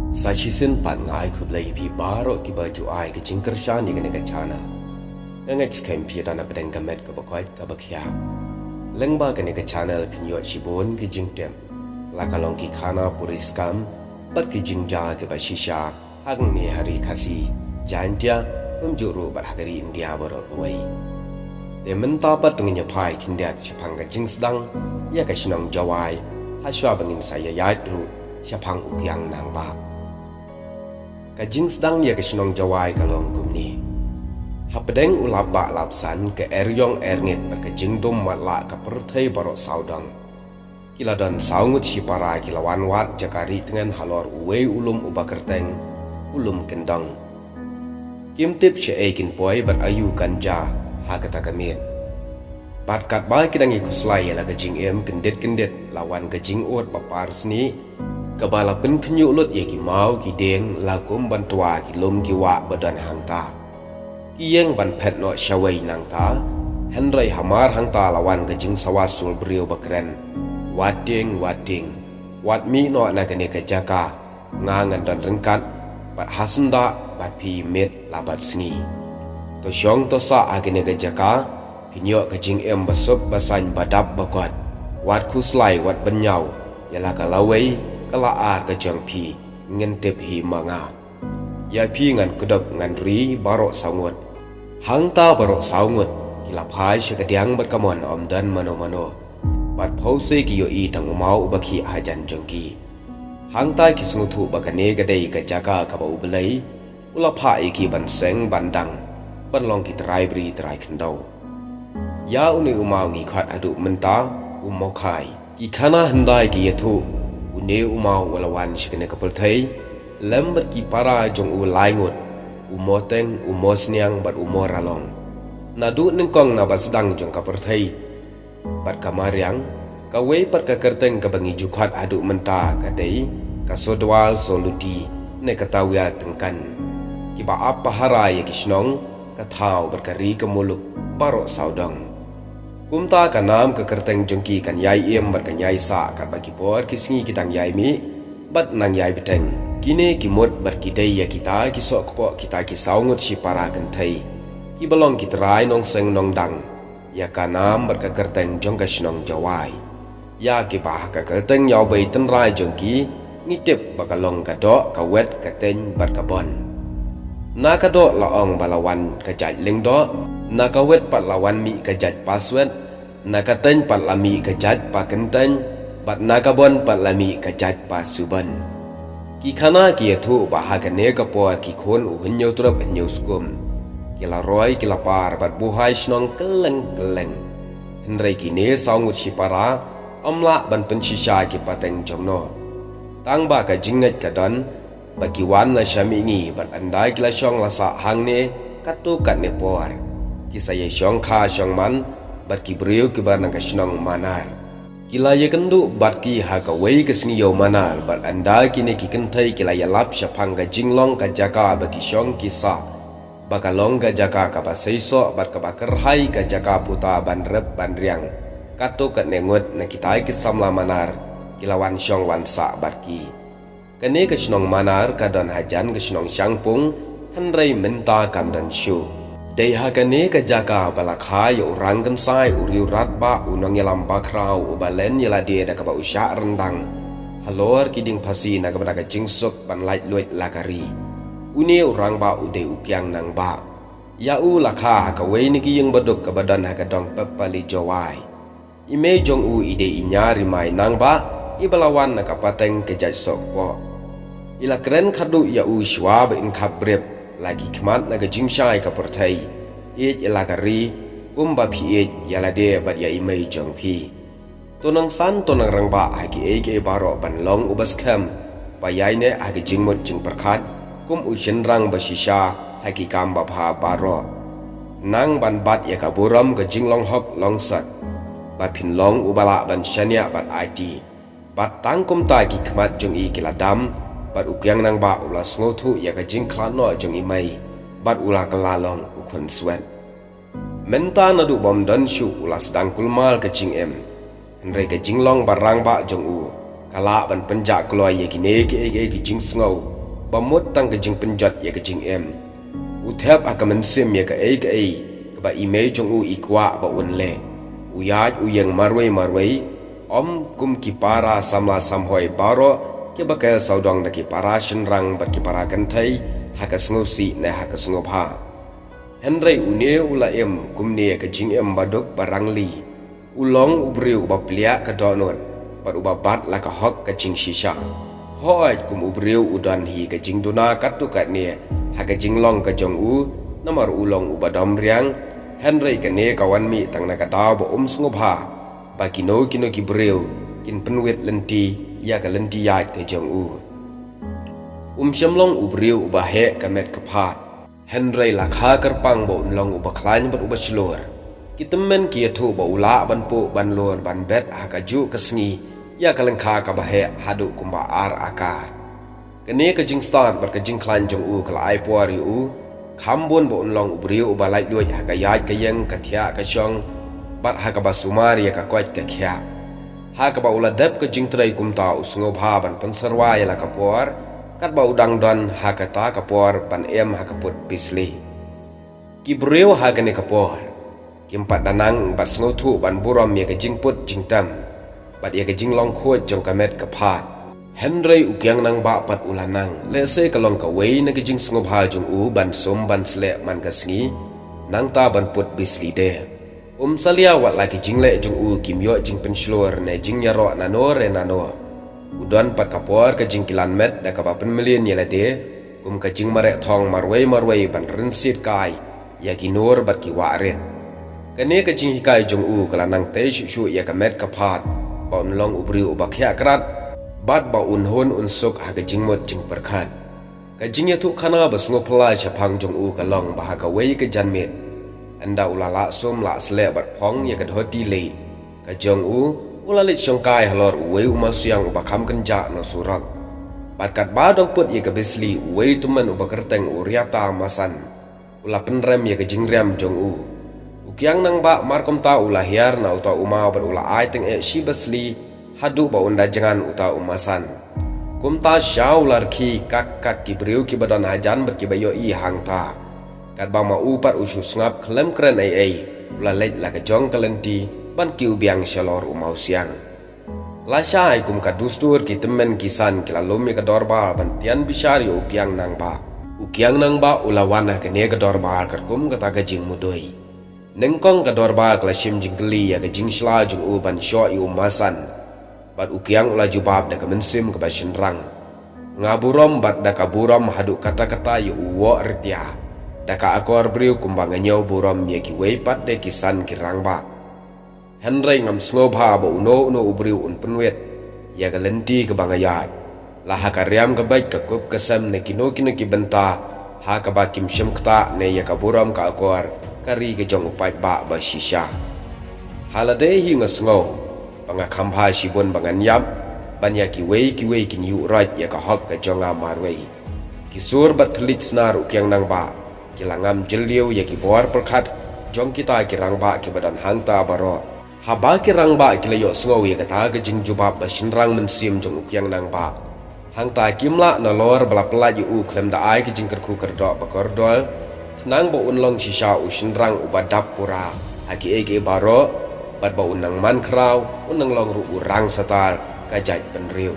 Sachisin pan ngai kublai pi baro ki baju ai ke jingkershan ni ke chana. Ngai skem pi dana pedeng gamet ke bakoi ke bakia. Lengba ke channel pinyo shibon ke jingtem. La kalong ki khana puriskam bat ki jingja ke bashisha hang ni hari kasi jantia umjuru bat hagari India baro away. De menta pat tungnya pai kindiat chapang ke jingsdang ya ke shinong jawai haswa bangin saya yadru chapang ukyang nang ba. Kajing sedang ya kesenong jawai kalong kumni. Hapedeng ulap bak lapsan ke eryong erngit berkejing dum matla ke perthai barok saudang. Kila dan saungut sipara kilawan wat jakari dengan halor uwe ulum ubakerteng ulum kendang. Kimtip syeekin poi berayu ganja hagata kamit. Bat kat bai kidang ikuslai la kejing em kendit lawan kejing ot papar seni. Kebala pen kenyuk lut ye ki mau ki deng lakum bantua ki lum ki wa badan hang ta. Ki yeng ban pet no syawai nang ta. Henrai hamar hang ta lawan ke jing sawasul beriu bakren. Wading. Wat mi no na kene ke jaka. Ngangan dan rengkat. Bat hasenda bat pi met labat sengi. To syong to sa agene ke jaka. Pinyok ke jing em basup basan badap bakot. Wat kuslai wat benyau. Yalah kalawai. Kala ke jang pi ngentip hi manga ya pi ngan kedap ngan ri barok saungut hang ta barok saungut ila phai sekadiang berkamon om dan mano bat phause ki yo i tang mau bakhi hajan jongki hang ta ki sungutu bakane gadai ka jaga ka bau belai ula phai ki ban seng bandang ban long ki trai bri trai khandau ya uni umau ngi khat adu menta umokai ki khana handai ki yathu Une umau walawan shikene kapal thai lembat ki para jong u laingut umoteng umosniang bat umoralong nadu nengkong na basdang jong kapal thai bat kamariang kawe pat kakerteng kabangi jukhat adu menta kadai kasodwal soluti ne katawya tengkan kiba apa harai kisnong kathau berkari kemuluk barok saudang Kumta kanam kekerteng jengki kan yai em bat kan yai sa kat bagi por kisngi kitang yai mi bat nang yai beteng kine kimut bat kidai ya kita kisok po kita kisaungut si para kentai ki balong kitrai nong seng nong dang ya kanam bat kekerteng jong kasnong jawai ya ki bah kekerteng yau bai tenrai jengki ngitip bakalong kadok kawet kateng bat kabon na kadok laong balawan kajat lengdo Nakawet pat lawan mi kejat paswet Nakateng pat lami kejat pa kenteng Bat nakabon pat lami kejat pa suban Ki khana ki yathu bahagane kapor ki khon uhenyo turap henyo skum Kila roy kila par bat buhai snong keleng Henry kine saungut sipara Amla ban pensisya ki pateng jomno Tang ba ka jinget kadon Bagi wan la syamingi bat andai kila syong lasa hang ne Katu kat ne por Kisah ye syong kha syong man bat ki beriu ki bar nang kasnong manar kila ye kendu bat ki ha ka wei ke singiyo manar bat anda kini ki kentai kila ye lap syapang ka jinglong ka jaka bagi syong kisah bakalong ka jaka ka basaiso bat ka bakerhai ka jaka puta ban rep ban riang katu kat nengut na kitai ki samla manar kilawan syong wan sa bat ki kene kasnong manar ka don hajan kasnong syangpung henrai menta kam dan syu Deha kane ka jaka balakhay orang kansai uriu ratba unang yalam bakrau ubalen yala dia da kaba usya rendang halor kiding pasi na kabada ka jingsuk ban light luit lakari une orang ba ude ukyang nang ba ya u lakha ka we ni ki yang baduk ka badan ha ka dong pepali jawai ime jong u ide inyari mai nang ba ibalawan na kapateng ke jaj sok po ila kren khadu ya u shwa ba in khabrep lagi kemat naga jingshai ka portai ej elakari kumba pi ej yalade bat ya imei jong pi tonang san tonang rangba hagi ege baro ban long ubas kem bayai ne hagi jingmut jing perkat kum ushin rang bashisha hagi kamba pha baro nang ban bat ya kaburam ka jinglong hok long sat bat pin long ubala ban shania bat IT bat tangkum ta ki kemat jong i kiladam Bat ukyang nang ba ula sngotu ya ka jing klano jong imai bat ula kelalong ukun swet menta nadu bom dan shu ula sedang kulmal ke jing em henry ke jing long barang ba jong u kala ban penjak kloy ye kine ke jing sngo bamut tang ke jing penjat ya ke jing em uthap akamen sim ya ke ba email jong u ikwa ba unle uyaj uyang marwai om kum ki para samla samhoi baro ke bakal saudang da ki para shinrang bar ki para kantai haka sngusi na haka sngoba Henry une ula em kum ne ke jing em badok barangli ulong ubriu ba plia ka donot bar uba bat la ka hok ka jing shisha hoi kum ubriu udan hi ka jing duna katu kat ne haka jing long ka jong u namar ulong uba dom riang Henry ka ne kawan mi tang na ka daw ba sngoba ba kino ki briu kin penwet lenti ya ka lenti ya ka jong u shamlong ubriu uba he ka met ka phat Henry la kha karpang bo long uba khlain bat uba chlor kitemen ki thu ba ula ban po ban lor ban bet ha ka ju ka sngi ya ka lengkha ka ba he hadu kumba ar akar kene ka jing start bat ka jing khlain jong u kala ai por u khambon bo long ubriu uba lai loi ha ka yai ka yang ka thia ka chong bat ha ka ba sumari ya ka kwat ka khya ha ka ba ula dep ka jing trai kum ta usngo bha ban pan sarwa ya la ka por kat ba udang don ha ka ta ka por ban em ha ka put bisli ki breu ha ka ne ka por kim pat danang bat sngo thu ban burom ye ka jing put jing tam bat ye ka jing long khot jong ka met ka phat Henry ukyang nang ba pat ulanang le se ka long ka wei na ka jing sngo bha jong u ban som ban sle man ka sngi nang ta ban put bisli de salia wat la ki jing le jong u kim yo jing pen shlor ne jing ya ro na no re na no udon pat kapor ka jing kilan met da ka ba pen million ye la de kum ka jing mare thong marwei ban rin sit kai ya ki nor bat ki wa re ka ne ka jing hikai jong u kala nang te shu ya ka met ka phat ba long ubri u ba khya krat bat ba hon suk ha ka jing mot jing perkhat ka jing ya thu khana ba sngo pla chapang jong u ka long ba ha ka wei ka jan met anda ulala som la sle bat phong ya ka dhoti le ka jong u ulali chong kai halor wei uma siang ba kham kan ja no surak bat kat ba dong put ye ka bisli wei tuman uba kerteng uriata masan ula penrem ye ka jingrem jong u ukyang nang ba markom ta ula hiar na uta uma bar ula ai teng e shi basli hadu ba unda jangan uta umasan kumta shaular khi kak ki breu ki badan hajan ber ki bayo i hang ta kat ba ma upat usu ngap klem kren ai ula lej la ka jong kalenti ban kiu biang shalor umau siang la shai kum ka dustur ki temen kisan kila lomi ka dorba ban tian bishari ukyang nang ba ulawana ka ne ka dorba kar kum ka ta ka jing mudoi nengkong ka dorba kla shim jing kli ya ka jing shla jung u ban sho i umasan bat ukyang ula jubab da ka mensim ka ba shinrang ngaburom bat da ka burom hadu kata-kata yu uwo rtia da ka akor briu kumbang nyaw burom ye ki wei pat de kisan kirang ba Henry ngam sngoba ba uno ubriu un penwet ya ka lenti ka bangayai la ha ka riam ka baik ka kup ka sam ne kino ki benta ha ka ba kim shem kta ne ya ka burom ka akor kari ka jong upai ba shisha halade hi ngasngo banga khamha shibon bangan yap banya ki wei kin yu right ya ka hok ka jonga marwei ki sur bat thlit snar ukyang nang ba ki langam jeliu ya ki bor perkhat jong kita ki rang ba ki badan hangta baro haba ki rang ba ki layo sngo ya ka ta ka jing jubab ba shinrang mensim jong ukyang nang ba hangta kimla na lor bala pla yu u klem da ai ki jing kerku kerdo ba kordol nang ba unlong shisha u shinrang u badap pura haki ege baro bat ba unang man kraw unang long ru urang satar ka jai penriu